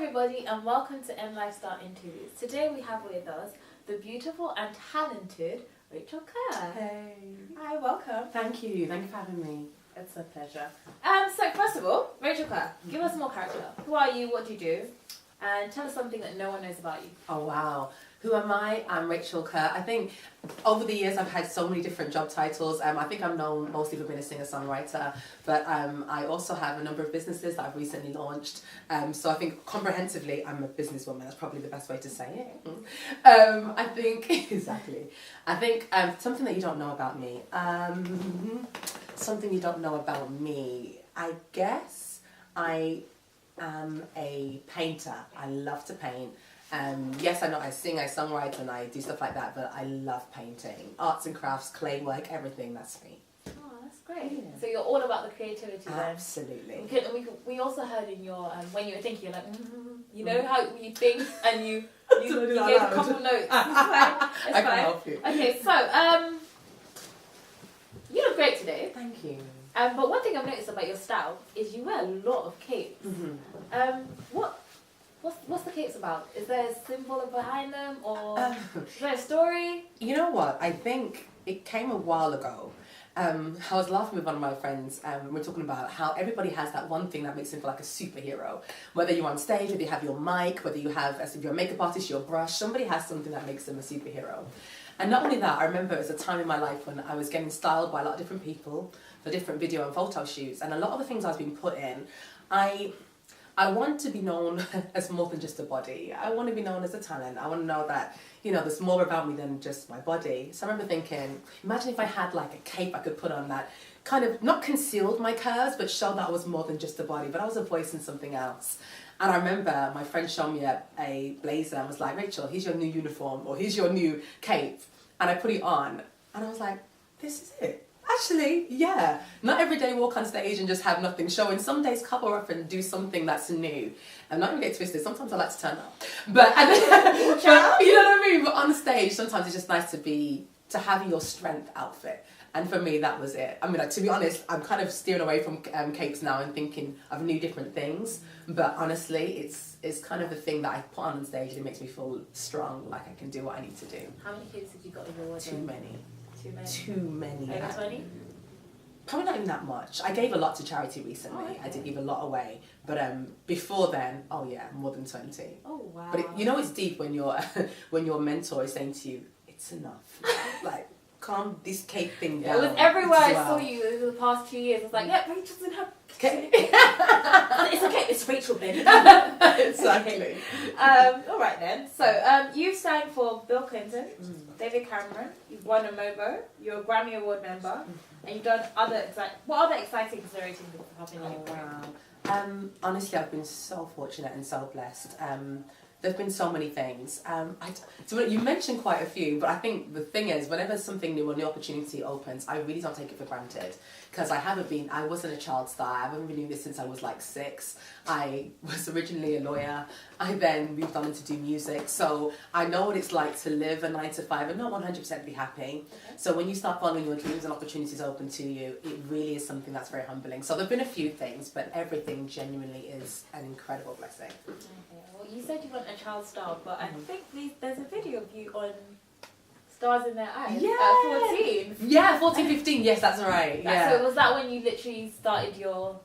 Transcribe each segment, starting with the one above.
everybody and welcome to M Lifestyle Interviews. Today we have with us the beautiful and talented Rachel Kerr. Hey. Hi, welcome. Thank you for having me. It's a pleasure. So first of all, Rachel Kerr, give us more character. Who are you? What do you do? And tell us something that no one knows about you. Oh wow. Who am I? I'm Rachel Kerr. I think over the years I've had so many different job titles. I think I'm known mostly for being a singer-songwriter, but I also have a number of businesses that I've recently launched. So I think comprehensively I'm a businesswoman. That's probably the best way to say it. I think, exactly. I think something that you don't know about me. Something you don't know about me. I guess I am a painter. I love to paint. Yes, I know I sing, I songwrite, and I do stuff like that, but I love painting. Arts and crafts, clay work, everything, that's me. Oh, that's great. Yeah. So you're all about the creativity then? Absolutely. We also heard in your, when you were thinking, you're like, you know how you think and you gave a couple notes. It's fine. I can help you. Okay, so, you look great today. Thank you. But one thing I've noticed about your style is you wear a lot of capes. What's the capes about? Is there a symbol behind them, or is there a story? You know what? I think it came a while ago. I was laughing with one of my friends, we were talking about how everybody has that one thing that makes them feel like a superhero. Whether you're on stage, whether you have your mic, whether you have, as if you're a makeup artist, your brush, somebody has something that makes them a superhero. And not only that, I remember it was a time in my life when I was getting styled by a lot of different people for different video and photo shoots, and a lot of the things I was being put in, I want to be known as more than just a body. I want to be known as a talent. I want to know that, you know, there's more about me than just my body. So I remember thinking, imagine if I had like a cape I could put on that kind of not concealed my curves, but showed that I was more than just a body, but I was a voice in something else. And I remember my friend showed me a blazer and was like, Rachel, here's your new uniform, or here's your new cape. And I put it on and I was like, this is it. Actually, yeah. Not every day walk on stage and just have nothing showing. Some days cover up and do something that's new. I'm not going to get twisted. Sometimes I like to turn up. But you know what I mean? But on stage, sometimes it's just nice to have your strength outfit. And for me, that was it. I mean, like, to be honest, I'm kind of steering away from capes now and thinking of new different things. But honestly, it's kind of the thing that I put on stage and it makes me feel strong, like I can do what I need to do. How many capes have you got in your wardrobe? Too many. Too many. Over 20? Probably not even that much. I gave a lot to charity recently. Oh, okay. I did give a lot away. But before then, oh yeah, more than 20. Oh wow. But you know it's deep when your mentor is saying to you, it's enough. Like, calm this cake thing down. It was everywhere I saw you over the past 2 years. I was like, yeah, Rachel's in her... Okay. It's okay, it's Rachel then. Exactly. All right then. So you've sang for Bill Clinton, David Cameron, you've won a MOBO, you're a Grammy Award member, and you've done what other exciting considerations have happened in your career? Wow. Honestly, I've been so fortunate and so blessed. There's been so many things. So you mentioned quite a few, but I think the thing is, whenever something new or new opportunity opens, I really don't take it for granted. Because I wasn't a child star. I haven't been doing this since I was like 6. I was originally a lawyer. I then moved on to do music. So I know what it's like to live a 9 to 5 and not 100% be happy. Okay. So when you start following your dreams and opportunities open to you, it really is something that's very humbling. So there've been a few things, but everything genuinely is an incredible blessing. Okay. Well, you said you weren't a child star, but I think there's a video of you on Stars in Their Eyes at 14. Yeah, 14, 15. Yes, that's right. Yeah. So was that when you literally started your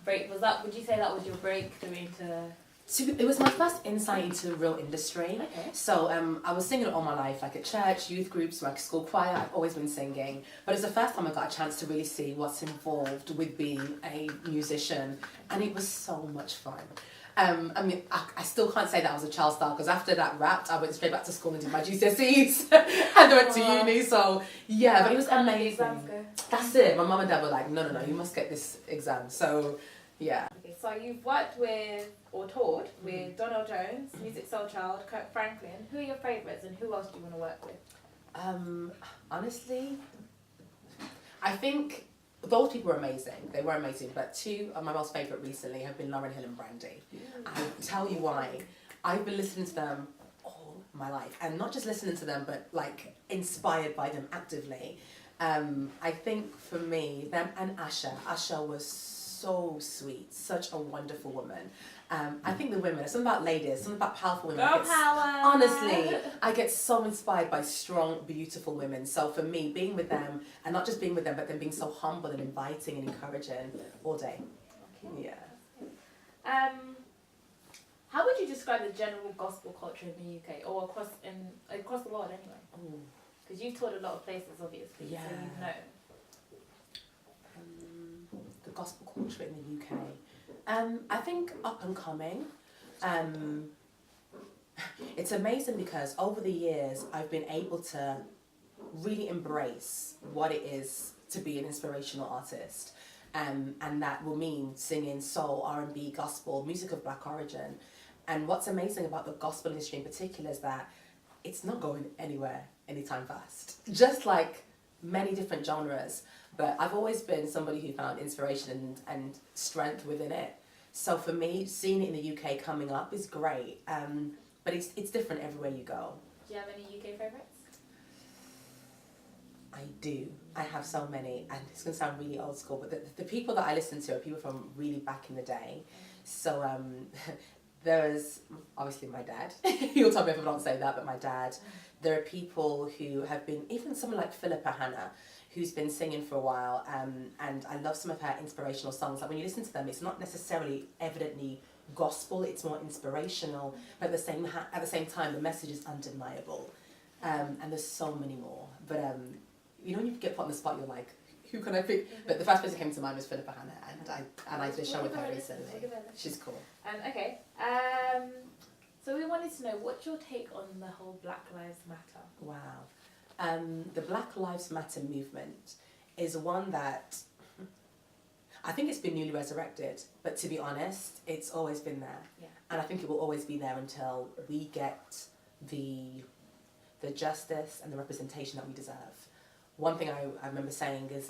break? Would you say that was your breakthrough into... So it was my first insight into the real industry. Okay. So I was singing all my life, like at church, youth groups, like school choir. I've always been singing. But it's the first time I got a chance to really see what's involved with being a musician. And it was so much fun. I mean, I still can't say that I was a child star because after that wrapped, I went straight back to school and did my GCSEs and went to uni. So yeah, but it was amazing. That's it. My mum and dad were like, no, you must get this exam. So yeah. Okay, so you've worked with or toured with Donald Jones, Music Soul Child, Kirk Franklin. Who are your favourites and who else do you want to work with? Honestly, I think those people were amazing. They were amazing. But 2 of my most favourite recently have been Lauryn Hill and Brandy. I'll tell you why. I've been listening to them all my life. And not just listening to them, but like inspired by them actively. I think for me, them and Asha. Asha was so sweet. Such a wonderful woman. I think the women, it's something about ladies, something about powerful women. Girl power. Honestly, I get so inspired by strong, beautiful women. So for me, being with them, and not just being with them, but them being so humble and inviting and encouraging all day. Okay. Yeah. How would you describe the general gospel culture in the UK, or across the world anyway? Because you've toured a lot of places, obviously, Yeah. so you know. The gospel culture in the UK. I think up and coming. It's amazing because over the years I've been able to really embrace what it is to be an inspirational artist. And that will mean singing soul, R&B, gospel, music of black origin. And what's amazing about the gospel industry in particular is that it's not going anywhere anytime fast. Just like many different genres. But I've always been somebody who found inspiration and strength within it. So for me, seeing it in the UK coming up is great. But it's different everywhere you go. Do you have any UK favourites? I do. I have so many, and it's going to sound really old school, but the people that I listen to are people from really back in the day. So there's obviously my dad. You'll tell me if I don't say that, but my dad. There are people who have been, even someone like Philippa Hanna, who's been singing for a while, and I love some of her inspirational songs. Like when you listen to them, it's not necessarily evidently gospel, it's more inspirational, but at the same time, the message is undeniable. And there's so many more. But you know, when you get put on the spot, you're like, who can I pick? But the first person who came to mind was Philippa Hanna, and I did a show with her recently. She's cool. Okay. So we wanted to know, what's your take on the whole Black Lives Matter? Wow. The Black Lives Matter movement is one that I think it's been newly resurrected, but to be honest, it's always been there. Yeah. And I think it will always be there until we get the justice and the representation that we deserve. One thing I remember saying is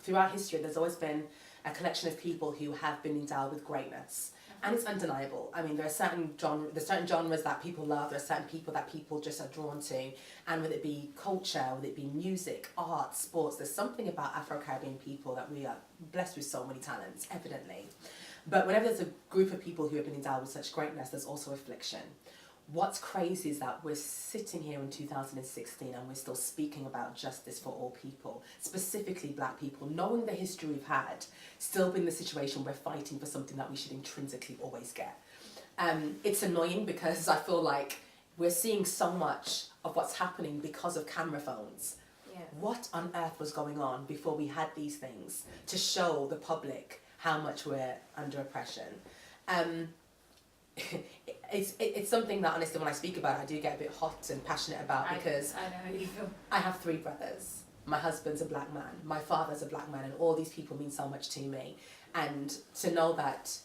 throughout history, there's always been a collection of people who have been endowed with greatness. And it's undeniable. I mean, there's certain genres that people love, there are certain people that people just are drawn to. And whether it be culture, whether it be music, art, sports, there's something about Afro-Caribbean people that we are blessed with so many talents, evidently. But whenever there's a group of people who have been endowed with such greatness, there's also affliction. What's crazy is that we're sitting here in 2016 and we're still speaking about justice for all people, specifically black people, knowing the history we've had, still being in the situation we're fighting for something that we should intrinsically always get. It's annoying because I feel like we're seeing so much of what's happening because of camera phones. Yeah. What on earth was going on before we had these things to show the public how much we're under oppression? It's something that honestly when I speak about it, I do get a bit hot and passionate about because I know how you feel. I have 3 brothers. My husband's a black man, my father's a black man, and all these people mean so much to me. And to know that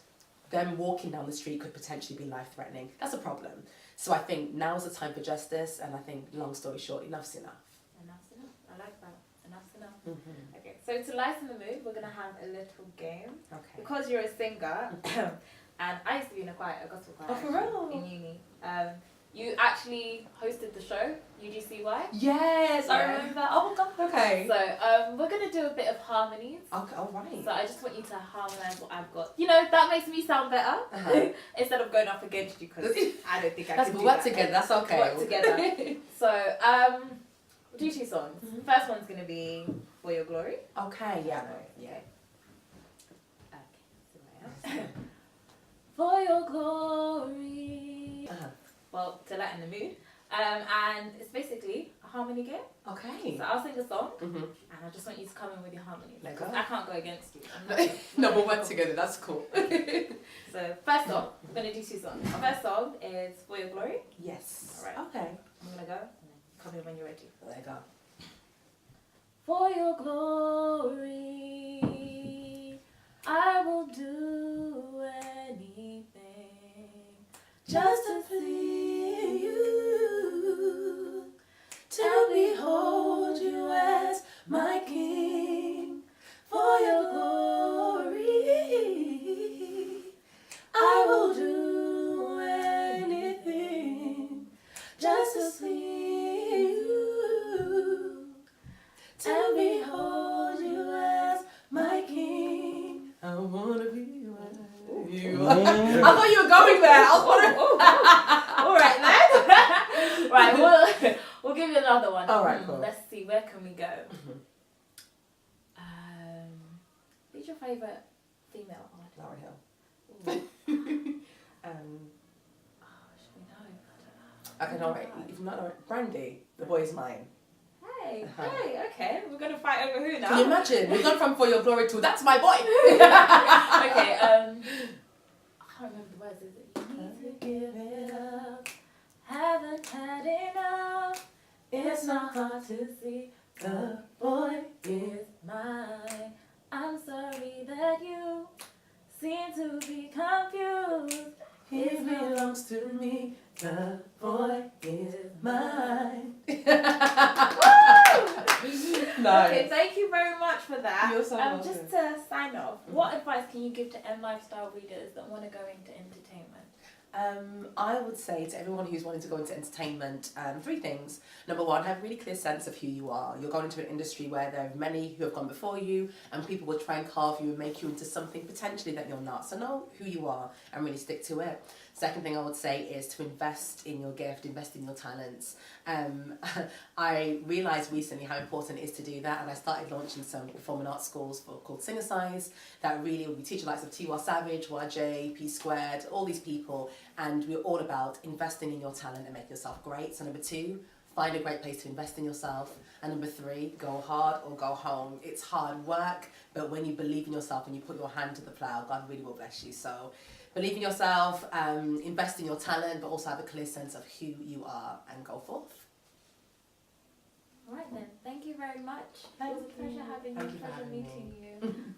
them walking down the street could potentially be life-threatening, that's a problem. So I think now is the time for justice, and I think, long story short, enough's enough. Enough's enough. I like that. Enough's enough. Mm-hmm. Okay, so to lighten the mood, we're going to have a little game. Okay. Because you're a singer, and I used to be in a gospel choir Oh, for real? in uni. You actually hosted the show, UGCY. Yes, I remember. Oh, God. Okay. So we're going to do a bit of harmonies. Okay, all right. So I just want you to harmonise what I've got. You know, that makes me sound better instead of going up against you because I don't think I can do that. Let's work together, that's okay. Work together. So we'll do 2 songs. Mm-hmm. First one's going to be For Your Glory. Okay, yeah. Okay. Okay. For your glory. Well, to lighten the mood. And it's basically a harmony game. Okay. So I'll sing a song, Mm-hmm. and I just want you to come in with your harmonies. Let go. I can't go against you. No, we'll work together, that's cool. So first song, we're going to do 2 songs. Our first song is For Your Glory. Yes. All right. Okay. I'm going to go, and then come in when you're ready. There you go. For your glory, I will do anything just to please you, to behold you as my King. For your glory, I will do anything just to please you, to behold you as my King. I wanna be where you are. thought you were going there. I was wondering. All right then. Right, we'll give you another one. All right, cool. Let's see, where can we go? Who's your favourite female artist? Lauryn Hill. Should we know? I Okay, don't know. no, wait. If not, Brandy. The Boy Is Mine. Hey, okay. We're gonna fight over who now? Can you imagine? We've gone from For Your Glory to That's My Boy. Okay, I can't remember the words, is it? You need to give it up. Haven't had enough. It's not hard to see. The boy is mine. I'm sorry that you seem to be confused. He belongs to me. The boy is mine. Nice. Okay, thank you very much for that. You're so welcome. Just to sign off, what advice can you give to M Lifestyle readers that want to go into entertainment? I would say to everyone who's wanting to go into entertainment, 3 things. Number 1, have a really clear sense of who you are. You're going into an industry where there are many who have gone before you, and people will try and carve you and make you into something potentially that you're not. So know who you are and really stick to it. Second thing I would say is to invest in your gift, invest in your talents. I realised recently how important it is to do that, and I started launching some performing arts schools called Singer-Size that really will be teaching likes of Tiwa Savage, YJ, P Squared, all these people, and we're all about investing in your talent and make yourself great. So number 2, find a great place to invest in yourself. And number 3, go hard or go home. It's hard work, but when you believe in yourself and you put your hand to the plough, God really will bless you. So believe in yourself, invest in your talent, but also have a clear sense of who you are and go forth. All right then, thank you very much. It was a pleasure having you, pleasure meeting you.